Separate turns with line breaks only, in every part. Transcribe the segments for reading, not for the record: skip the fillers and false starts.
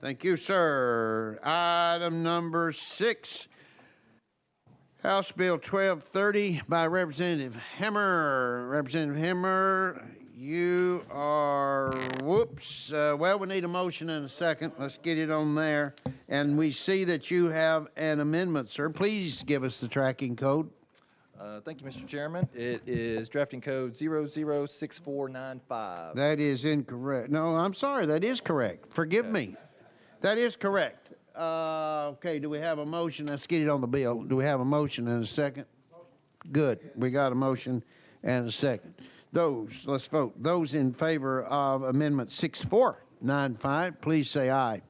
Thank you, sir. Item number 6, House Bill 1230 by Representative Hammer. Representative Hammer, you are, well, we need a motion in a second. Let's get it on there. And we see that you have an amendment, sir. Please give us the tracking code.
Thank you, Mr. Chairman. It is drafting code 006495.
That is incorrect. No, I'm sorry. That is correct. Forgive me. That is correct. Okay, do we have a motion? Let's get it on the bill. Do we have a motion and a second? Good. We got a motion and a second. Let's vote. Those in favor of Amendment 6495, please say aye.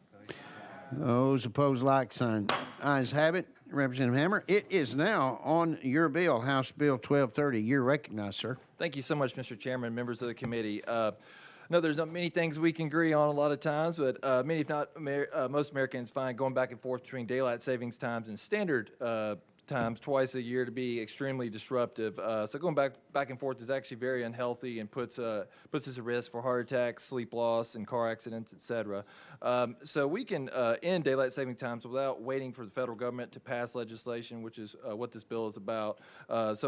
Those opposed, like sign. Ayes have it. Representative Hammer, it is now on your bill, House Bill 1230. You're recognized, sir.
Thank you so much, Mr. Chairman, members of the committee. No, there's not many things we can agree on a lot of times, but many, if not most Americans find going back and forth between daylight savings times and standard times twice a year to be extremely disruptive. So going back and forth is actually very unhealthy and puts us at risk for heart attacks, sleep loss, and car accidents, etc. So we can end daylight saving times without waiting for the federal government to pass legislation, which is what this bill is about. It's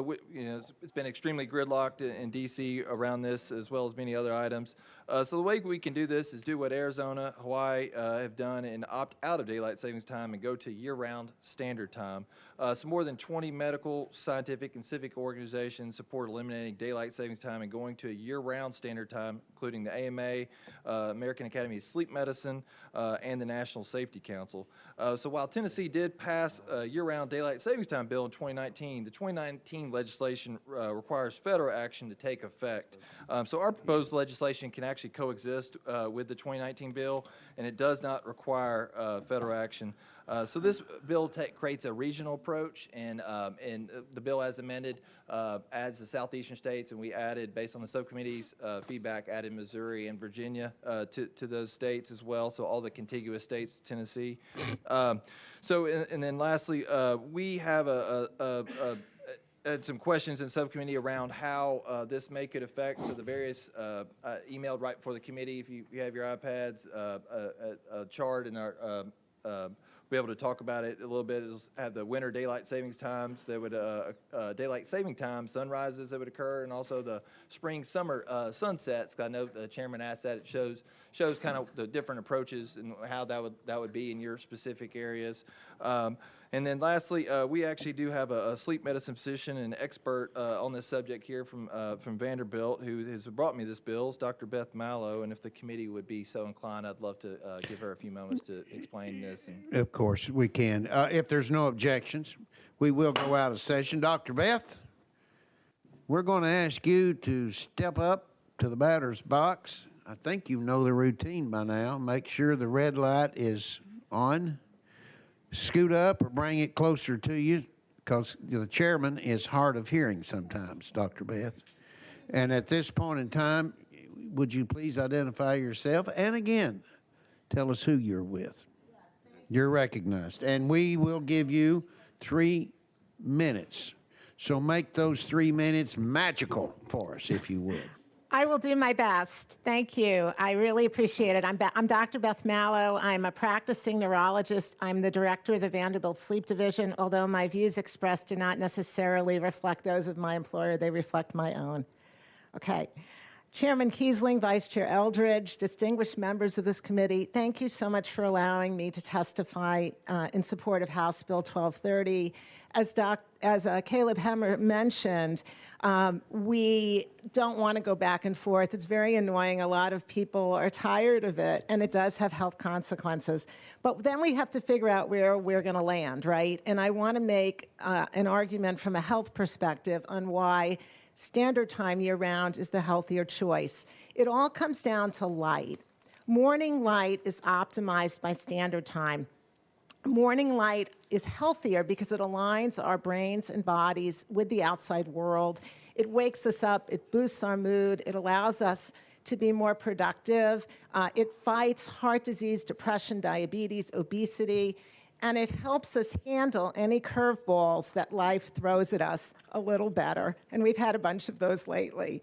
been extremely gridlocked in D.C. around this, as well as many other items. So the way we can do this is do what Arizona, Hawaii have done and opt out of daylight savings time and go to year-round standard time. So more than 20 medical, scientific, and civic organizations support eliminating daylight savings time and going to a year-round standard time, including the AMA, American Academy of Sleep Medicine, and the National Safety Council. So while Tennessee did pass a year-round daylight savings time bill in 2019, the 2019 legislation requires federal action to take effect. So our proposed legislation can actually coexist with the 2019 bill, and it does not require federal action. So this bill creates a regional approach, and the bill as amended adds the southeastern states, and we added, based on the subcommittee's feedback, added Missouri and Virginia to those states as well, so all the contiguous states to Tennessee. And then lastly, we have had some questions in subcommittee around how this could affect. So the various emailed right before the committee, if you have your iPads, a chart in our be able to talk about it a little bit. It'll have the winter daylight savings times that would daylight saving time sunrises that would occur, and also the spring summer sunsets. I know the chairman asked that. It shows kind of the different approaches and how that would be in your specific areas. And then lastly, we actually do have a sleep medicine physician and expert on this subject here from Vanderbilt who has brought me this bill. It's Dr. Beth Malow, and if the committee would be so inclined, I'd love to give her a few moments to explain this.
Of course, we can. If there's no objections, we will go out of session. Dr. Beth, we're going to ask you to step up to the batter's box. I think you know the routine by now. Make sure the red light is on. Scoot up or bring it closer to you, because the chairman is hard of hearing sometimes, Dr. Beth. And at this point in time, would you please identify yourself? And again, tell us who you're with. You're recognized. And we will give you 3 minutes. So make those 3 minutes magical for us, if you would.
I will do my best. Thank you. I really appreciate it. I'm Dr. Beth Malow. I'm a practicing neurologist. I'm the director of the Vanderbilt Sleep Division, although my views expressed do not necessarily reflect those of my employer. They reflect my own. Okay. Chairman Kiesling, Vice Chair Eldridge, distinguished members of this committee, thank you so much for allowing me to testify in support of House Bill 1230. As Caleb Hemmer mentioned, we don't want to go back and forth. It's very annoying. A lot of people are tired of it, and it does have health consequences. But then we have to figure out where we're going to land, right? And I want to make an argument from a health perspective on why standard time year-round is the healthier choice. It all comes down to light. Morning light is optimized by standard time. Morning light is healthier because it aligns our brains and bodies with the outside world. It wakes us up, it boosts our mood, it allows us to be more productive. It fights heart disease, depression, diabetes, obesity, and it helps us handle any curveballs that life throws at us a little better. And we've had a bunch of those lately.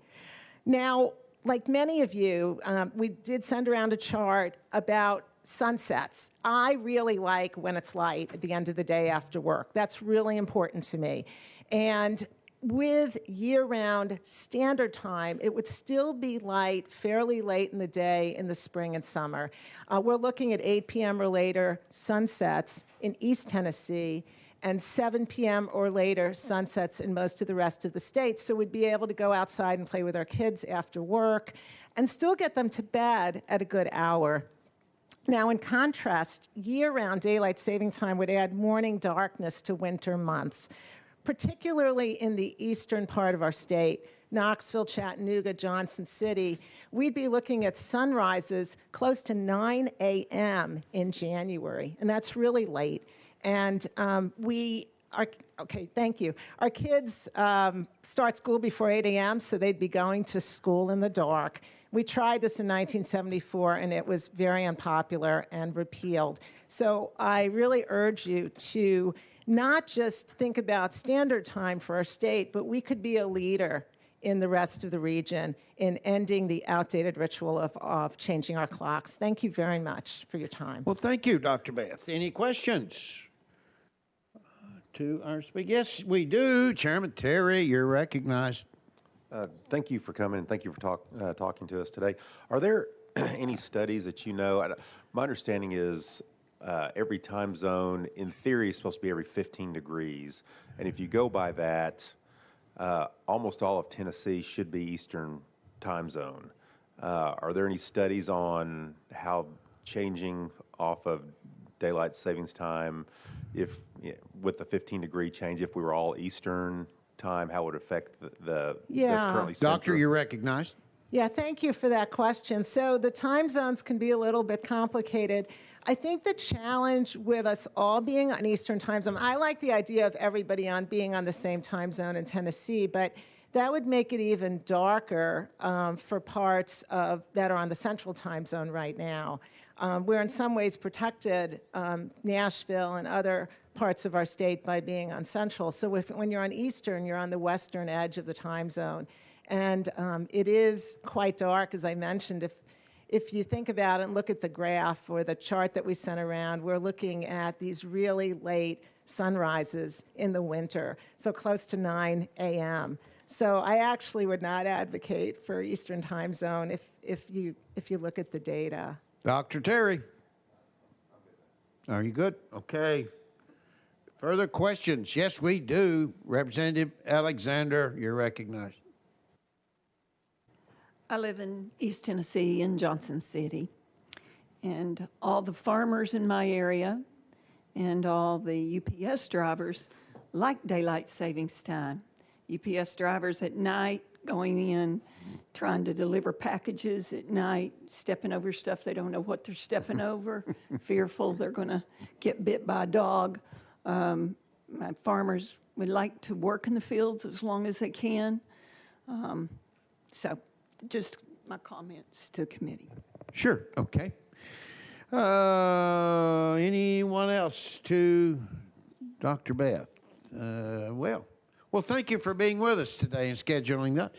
Now, like many of you, we did send around a chart about sunsets. I really like when it's light at the end of the day after work. That's really important to me. And with year-round standard time, it would still be light fairly late in the day in the spring and summer. We're looking at 8 p.m. or later sunsets in East Tennessee and 7 p.m. or later sunsets in most of the rest of the state. So we'd be able to go outside and play with our kids after work and still get them to bed at a good hour. Now, in contrast, year-round daylight saving time would add morning darkness to winter months, particularly in the eastern part of our state, Knoxville, Chattanooga, Johnson City. We'd be looking at sunrises close to 9 a.m. in January, and that's really late. And okay, thank you. Our kids start school before 8 a.m., so they'd be going to school in the dark. We tried this in 1974, and it was very unpopular and repealed. So I really urge you to not just think about standard time for our state, but we could be a leader in the rest of the region in ending the outdated ritual of changing our clocks. Thank you very much for your time.
Well, thank you, Dr. Beth. Any questions to our speaker? Yes, we do. Chairman Terry, you're recognized.
Thank you for coming, and thank you for talking to us today. Are there any studies that you know? My understanding is every time zone, in theory, is supposed to be every 15 degrees. And if you go by that, almost all of Tennessee should be Eastern time zone. Are there any studies on how changing off of daylight savings time, if with the 15-degree change, if we were all Eastern time, how it would affect that's currently central?
Doctor, you're recognized.
Yeah, thank you for that question. So the time zones can be a little bit complicated. I think the challenge with us all being on Eastern time zone, I like the idea of everybody being on the same time zone in Tennessee, but that would make it even darker for parts that are on the Central time zone right now. We're in some ways protected, Nashville and other parts of our state, by being on Central. So when you're on Eastern, you're on the western edge of the time zone. And it is quite dark, as I mentioned. If you think about it and look at the graph or the chart that we sent around, we're looking at these really late sunrises in the winter, so close to 9 a.m. So I actually would not advocate for Eastern time zone if you look at the data.
Dr. Terry. Are you good? Okay. Further questions? Yes, we do. Representative Alexander, you're recognized.
I live in East Tennessee in Johnson City, and all the farmers in my area and all the UPS drivers like daylight savings time. UPS drivers at night going in, trying to deliver packages at night, stepping over stuff they don't know what they're stepping over, fearful they're going to get bit by a dog. My farmers would like to work in the fields as long as they can. So just my comments to the committee.
Sure. Okay. Anyone else to Dr. Beth? Well, thank you for being with us today and scheduling that.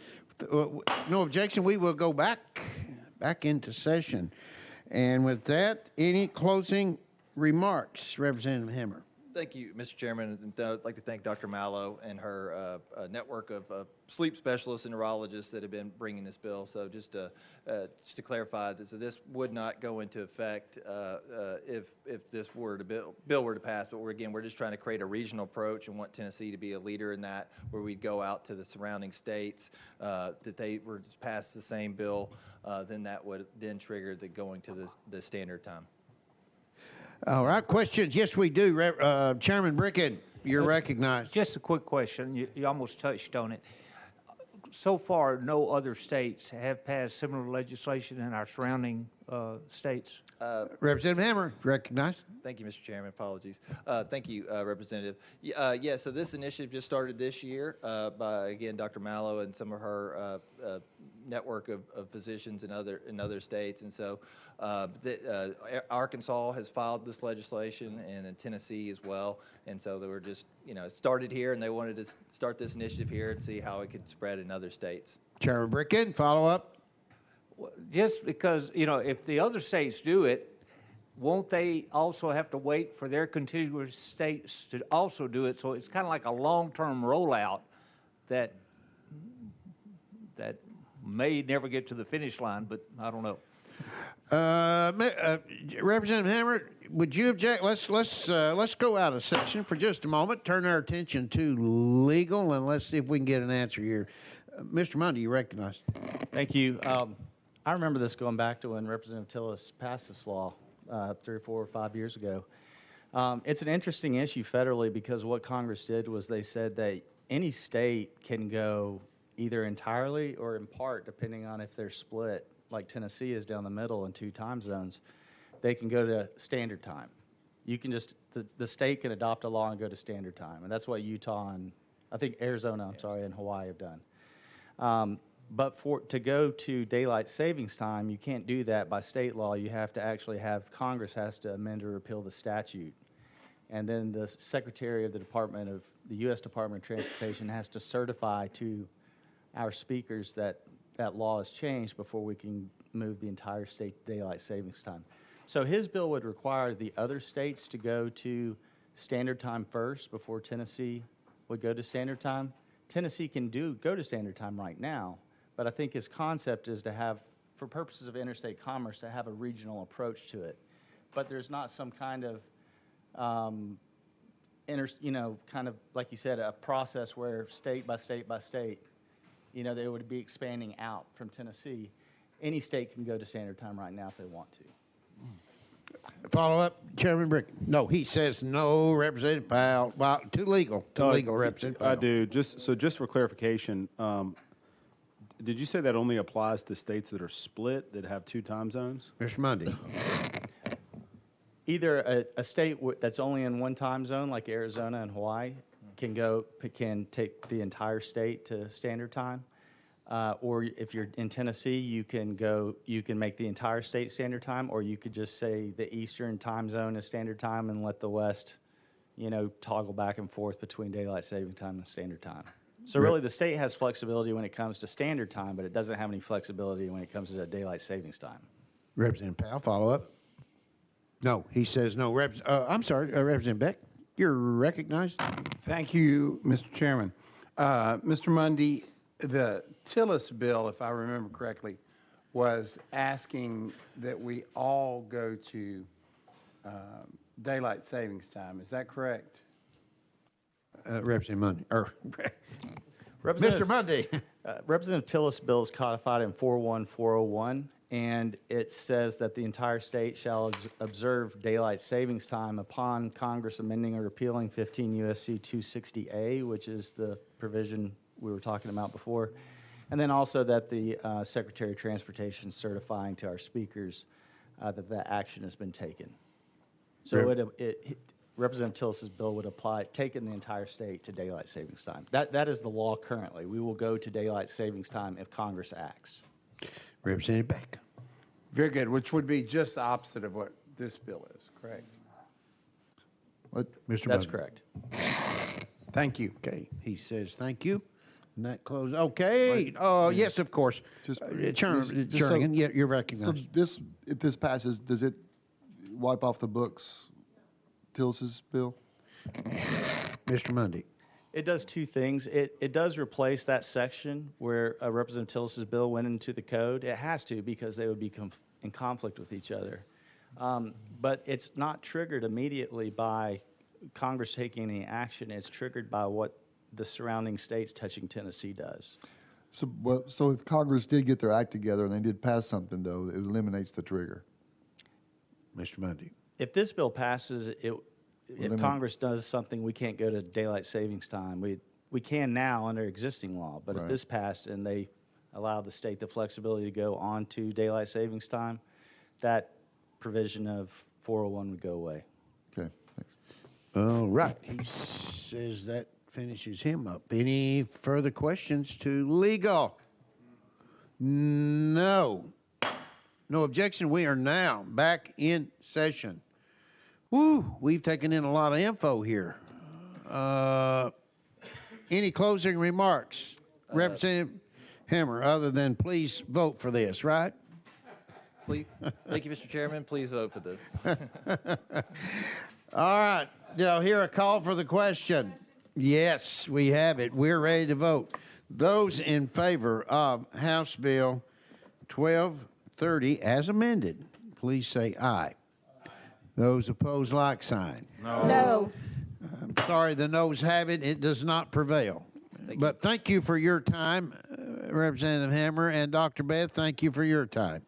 No objection. We will go back into session. And with that, any closing remarks, Representative Hammer?
Thank you, Mr. Chairman. And I'd like to thank Dr. Mallow and her network of sleep specialists and neurologists that have been bringing this bill. So just to clarify, this would not go into effect if this bill were to pass. But we're just trying to create a regional approach and want Tennessee to be a leader in that, where we'd go out to the surrounding states that they were to pass the same bill. Then that would then trigger the going to the standard time.
All right, questions? Yes, we do. Chairman Brickett, you're recognized.
Just a quick question. You almost touched on it. So far, no other states have passed similar legislation in our surrounding states.
Representative Hammer, recognized.
Thank you, Mr. Chairman. Apologies. Thank you, Representative. Yeah, so this initiative just started this year by, again, Dr. Mallow and some of her network of physicians in other states. And so Arkansas has filed this legislation, and in Tennessee as well. And so they were just, started here, and they wanted to start this initiative here and see how it could spread in other states.
Chairman Brickett, follow up.
Just because, if the other states do it, won't they also have to wait for their contiguous states to also do it? So it's kind of like a long-term rollout that may never get to the finish line, but I don't know.
Representative Hammer, would you object? Let's go out of session for just a moment. Turn our attention to legal, and let's see if we can get an answer here. Mr. Mundy, you recognize?
Thank you. I remember this going back to when Representative Tillis passed this law 3 or 4 or 5 years ago. It's an interesting issue federally because what Congress did was they said that any state can go either entirely or in part, depending on if they're split, like Tennessee is down the middle in 2 time zones. They can go to standard time. You can just, the state can adopt a law and go to standard time. And that's what Utah and, I think Arizona, and Hawaii have done. But to go to daylight savings time, you can't do that by state law. You have to actually have, Congress has to amend or repeal the statute. And then the Secretary of the U.S. Department of Transportation has to certify to our speakers that that law has changed before we can move the entire state to daylight savings time. So his bill would require the other states to go to standard time first before Tennessee would go to standard time. Tennessee can go to standard time right now, but I think his concept is to have, for purposes of interstate commerce, to have a regional approach to it. But there's not some kind of, kind of, like you said, a process where state by state by state, they would be expanding out from Tennessee. Any state can go to standard time right now if they want to.
Follow up, Chairman Brick. No, he says no, Representative Powell. Well, too legal, Representative Powell.
I do. Just for clarification, did you say that only applies to states that are split, that have 2 time zones?
Mr. Mundy.
Either a state that's only in 1 time zone, like Arizona and Hawaii, can take the entire state to standard time, or if you're in Tennessee, you can make the entire state standard time, or you could just say the Eastern time zone is standard time and let the West, toggle back and forth between daylight saving time and standard time. So really, the state has flexibility when it comes to standard time, but it doesn't have any flexibility when it comes to daylight savings time.
Representative Powell, follow up. No, he says no. I'm sorry, Representative Beck, you're recognized.
Thank you, Mr. Chairman. Mr. Mundy, the Tillis bill, if I remember correctly, was asking that we all go to daylight savings time. Is that correct?
Representative Mundy, or
Representative-
Mr. Mundy.
Representative Tillis' bill is codified in 41401, and it says that the entire state shall observe daylight savings time upon Congress amending or repealing 15 U.S.C. 260A, which is the provision we were talking about before, and then also that the Secretary of Transportation certifying to our speakers that that action has been taken. So Representative Tillis' bill would apply, taking the entire state to daylight savings time. That is the law currently. We will go to daylight savings time if Congress acts.
Representative Beck.
Very good, which would be just the opposite of what this bill is, correct?
Mr.
That's
Mundy.
correct.
Thank you.
Okay, he says thank you. And that closes. Okay. Yes, of course. Chairman, Jernigan, yeah, you're
So
recognized.
if this passes, does it wipe off the books Tillis's bill?
Mr. Mundy.
It does 2 things. It does replace that section where Representative Tillis' bill went into the code. It has to because they would be in conflict with each other. But it's not triggered immediately by Congress taking any action. It's triggered by what the surrounding states touching Tennessee does.
So if Congress did get their act together and they did pass something, though, it eliminates the trigger.
Mr. Mundy.
If this bill passes, if Congress does something, we can't go to daylight savings time. We can now under existing law, but if this passed and they allow the state the flexibility to go on to daylight savings time, that provision of 401 would go away.
Okay, thanks.
All right. He says that finishes him up. Any further questions to legal? No. No objection. We are now back in session. Woo, we've taken in a lot of info here. Any closing remarks? Representative Hammer, other than please vote for this, right?
Please, thank you, Mr. Chairman. Please vote for this.
All right, now hear a call for the question. Yes, we have it. We're ready to vote. Those in favor of House Bill 1230 as amended, please say aye. Those opposed, like sign.
No.
Sorry, the noes have it. It does not prevail. But thank you for your time, Representative Hammer, and Dr. Beth, thank you for your time.